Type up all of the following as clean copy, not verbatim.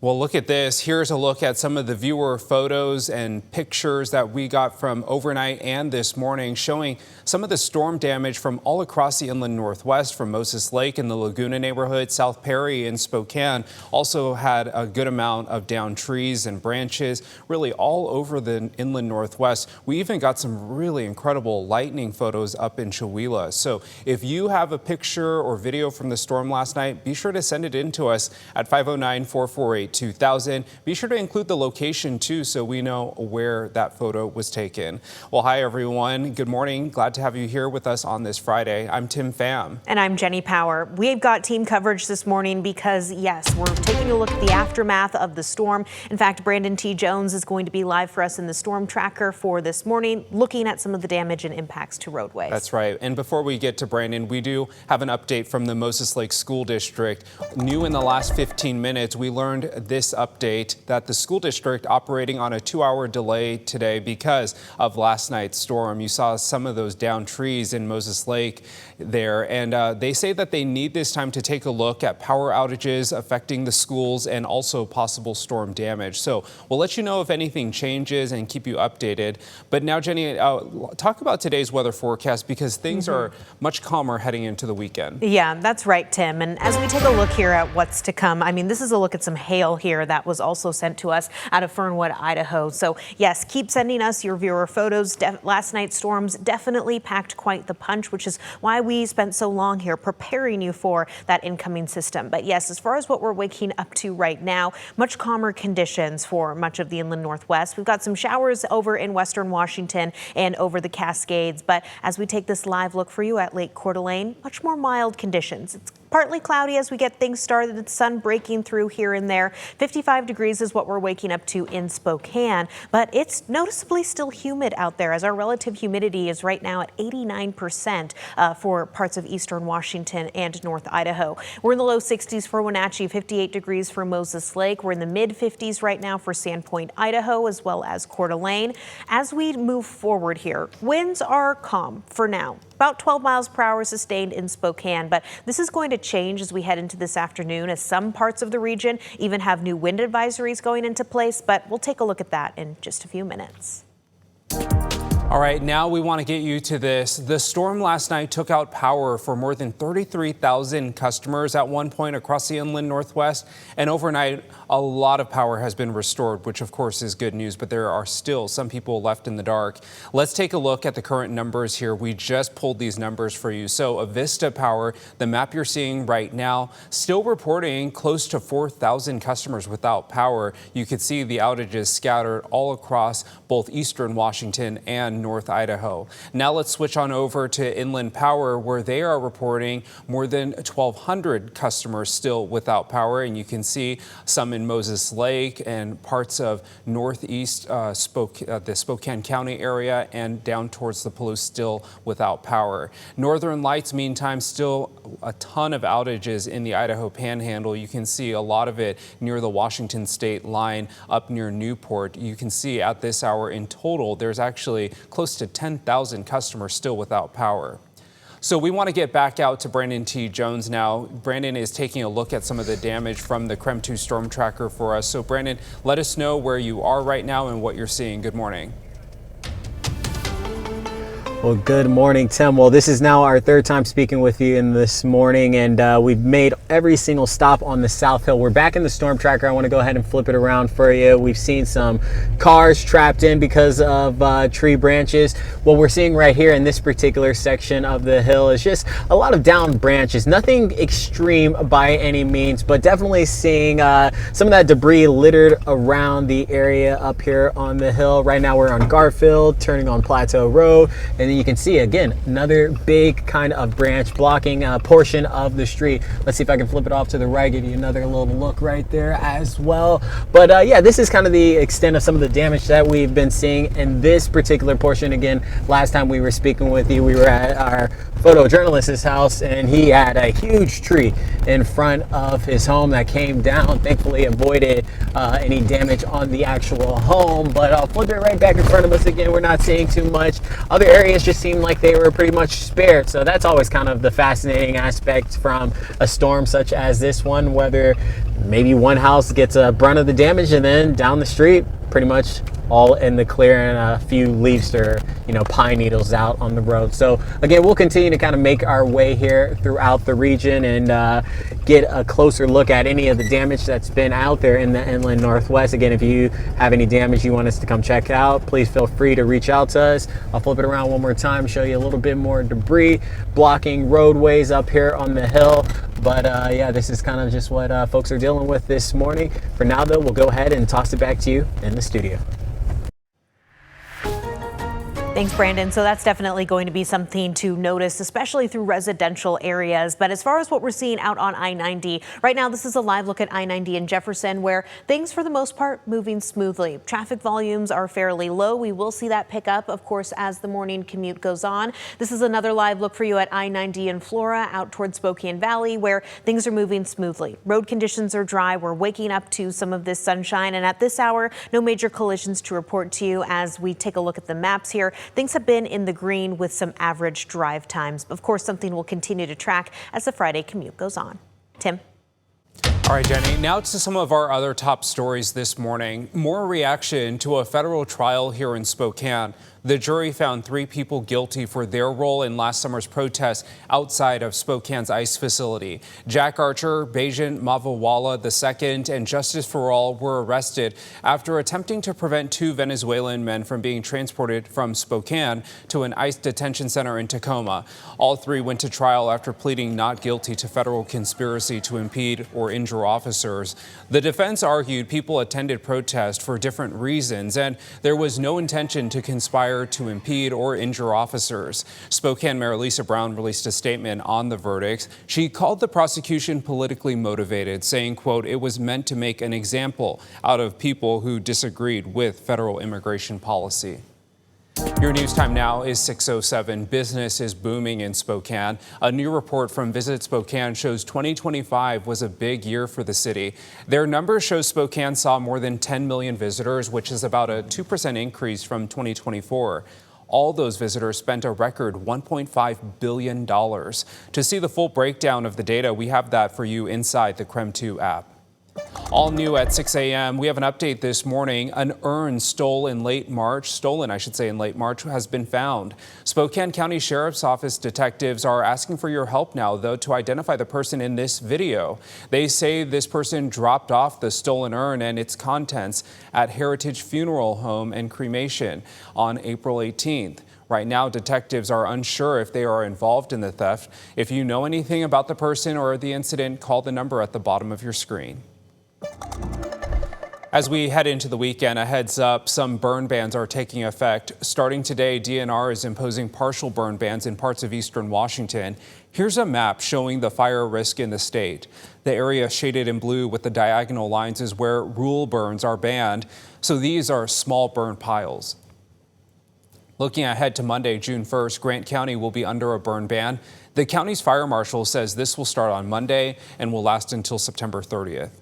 Well, look at this. Here's a look at some of the viewer photos and pictures that we got from overnight and this morning, showing some of the storm damage from all across the inland northwest, from Moses Lake in the Laguna neighborhood. South Perry and Spokane also had a good amount of downed trees and branches, really all over the inland northwest. We even got some really incredible lightning photos up in Chewelah. So if you have a picture or video from the storm last night, be sure to send it in to us at 509-448-2000. Be sure to include the location too, so we know where that photo was taken. Well, hi everyone. Good morning. Glad to have you here with us on this Friday. I'm Tim Pham. And I'm Jenny Power. We've got team coverage this morning because, yes, we're taking a look at the aftermath of the storm. In fact, Brandon T. Jones is going to be live for us in the storm tracker for this morning, looking at some of the damage and impacts to roadways. That's right. And before we get to Brandon, we do have an update from the Moses Lake School District. New in the last 15 minutes, we learned this update that the school district operating on a 2-hour delay today because of last night's storm. You saw some of those downed trees in Moses Lake there, and they say that they need this time to take a look at power outages affecting the schools and also possible storm damage. So we'll let you know if anything changes and keep you updated. But now, Jenny, talk about today's weather forecast, because things are much calmer heading into the weekend. Yeah, that's right, Tim. And as we take a look here at what's to come, I mean, this is a look at some hail here that was also sent to us out of Fernwood, Idaho. So yes, keep sending us your viewer photos. Last night's storms definitely packed quite the punch, which is why we spent so long here preparing you for that incoming system. But yes, as far as what we're waking up to right now, much calmer conditions for much of the inland northwest. We've got some showers over in western Washington and over the Cascades. But as we take this live look for you at Lake Coeur d'Alene, much more mild conditions. It's partly cloudy as we get things started, the sun breaking through here and there. 55 degrees is what we're waking up to in Spokane, but it's noticeably still humid out there, as our relative humidity is right now at 89% for parts of eastern Washington and North Idaho. We're in the low 60s for Wenatchee, 58 degrees for Moses Lake. We're in the mid 50s right now for Sandpoint, Idaho, as well as Coeur d'Alene. As we move forward here, winds are calm for now. About 12 miles per hour sustained in Spokane, but this is going to change as we head into this afternoon, as some parts of the region even have new wind advisories going into place, but we'll take a look at that in just a few minutes. All right, now we want to get you to this. The storm last night took out power for more than 33,000 customers at one point across the inland northwest. And overnight, a lot of power has been restored, which of course is good news, but there are still some people left in the dark. Let's take a look at the current numbers here. We just pulled these numbers for you. So Avista Power, the map you're seeing right now, still reporting close to 4,000 customers without power. You could see the outages scattered all across both eastern Washington and North Idaho. Now let's switch on over to Inland Power, where they are reporting more than 1,200 customers still without power. And you can see some in Moses Lake and parts of northeast the Spokane County area and down towards the Palouse still without power. Northern Lights, meantime, still a ton of outages in the Idaho Panhandle. You can see a lot of it near the Washington state line up near Newport. You can see at this hour in total, there's actually close to 10,000 customers still without power. So we want to get back out to Brandon T. Jones now. Brandon is taking a look at some of the damage from the KREM 2 storm tracker for us. So Brandon, let us know where you are right now and what you're seeing. Good morning. Well, good morning, Tim. Well, this is now our third time speaking with you in this morning, and we've made every single stop on the South Hill. We're back in the storm tracker. I want to go ahead and flip it around for you. We've seen some cars trapped in because of tree branches. What we're seeing right here in this particular section of the hill is just a lot of downed branches. Nothing extreme by any means, but definitely seeing some of that debris littered around the area up here on the hill. Right now we're on Garfield, turning on Plateau Road, and then you can see again another big kind of branch blocking a portion of the street. Let's see if I can flip it off to the right, give you another little look right there as well. But yeah, this is kind of the extent of some of the damage that we've been seeing in this particular portion. Again, last time we were speaking with you, we were at our photojournalist's house, and he had a huge tree in front of his home that came down. Thankfully avoided any damage on the actual home, but I'll flip it right back in front of us again. We're not seeing too much. Other areas just seemed like they were pretty much spared, so that's always kind of the fascinating aspect from a storm such as this one, whether maybe one house gets a brunt of the damage, and then down the street, pretty much all in the clear, and a few leaves or pine needles out on the road. So again, we'll continue to kind of make our way here throughout the region and get a closer look at any of the damage that's been out there in the inland Northwest. Again, if you have any damage you want us to come check out, please feel free to reach out to us. I'll flip it around one more time, show you a little bit more debris blocking roadways up here on the hill. But yeah, this is kind of just what folks are dealing with this morning. For now though, we'll go ahead and toss it back to you in the studio. Thanks, Brandon. So that's definitely going to be something to notice, especially through residential areas. But as far as what we're seeing out on I-90, right now, this is a live look at I-90 in Jefferson, where things, for the most part, moving smoothly. Traffic volumes are fairly low. We will see that pick up, of course, as the morning commute goes on. This is another live look for you at I-90 in Flora, out towards Spokane Valley, where things are moving smoothly. Road conditions are dry. We're waking up to some of this sunshine. And at this hour, no major collisions to report to you as we take a look at the maps here. Things have been in the green with some average drive times. Of course, something we'll continue to track as the Friday commute goes on. Tim. All right, Jenny, now to some of our other top stories this morning. More reaction to a federal trial here in Spokane. The jury found 3 people guilty for their role in last summer's protests outside of Spokane's ICE facility. Jack Archer, Bajan Mavawala II, and Justice for All were arrested after attempting to prevent 2 Venezuelan men from being transported from Spokane to an ICE detention center in Tacoma. All 3 went to trial after pleading not guilty to federal conspiracy to impede or injure officers. The defense argued people attended protests for different reasons, and there was no intention to conspire to impede or injure officers. Spokane Mayor Lisa Brown released a statement on the verdict. She called the prosecution politically motivated, saying, quote, "It was meant to make an example out of people who disagreed with federal immigration policy." Your news time now is 6:07. Business is booming in Spokane. A new report from Visit Spokane shows 2025 was a big year for the city. Their numbers show Spokane saw more than 10 million visitors, which is about a 2% increase from 2024. All those visitors spent a record $1.5 billion. To see the full breakdown of the data, we have that for you inside the KREM 2 app. All new at 6 a.m. We have an update this morning. An urn stolen in late March, has been found. Spokane County Sheriff's Office detectives are asking for your help now, though, to identify the person in this video. They say this person dropped off the stolen urn and its contents at Heritage Funeral Home and Cremation on April 18th. Right now, detectives are unsure if they are involved in the theft. If you know anything about the person or the incident, call the number at the bottom of your screen. As we head into the weekend, a heads up, some burn bans are taking effect. Starting today, DNR is imposing partial burn bans in parts of eastern Washington. Here's a map showing the fire risk in the state. The area shaded in blue with the diagonal lines is where rule burns are banned. So these are small burn piles. Looking ahead to Monday, June 1st, Grant County will be under a burn ban. The county's fire marshal says this will start on Monday and will last until September 30th.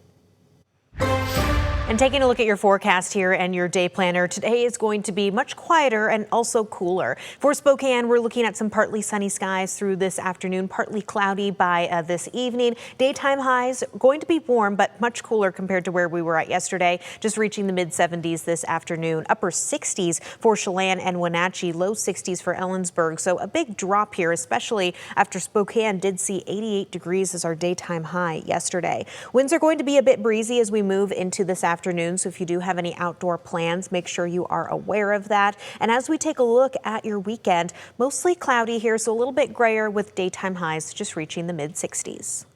And taking a look at your forecast here and your day planner, today is going to be much quieter and also cooler. For Spokane, we're looking at some partly sunny skies through this afternoon, partly cloudy by this evening. Daytime highs going to be warm, but much cooler compared to where we were at yesterday, just reaching the mid-70s this afternoon. Upper 60s for Chelan and Wenatchee, low 60s for Ellensburg. So a big drop here, especially after Spokane did see 88 degrees as our daytime high yesterday. Winds are going to be a bit breezy as we move into this afternoon. So if you do have any outdoor plans, make sure you are aware of that. And as we take a look at your weekend, mostly cloudy here, so a little bit grayer with daytime highs just reaching the mid-60s.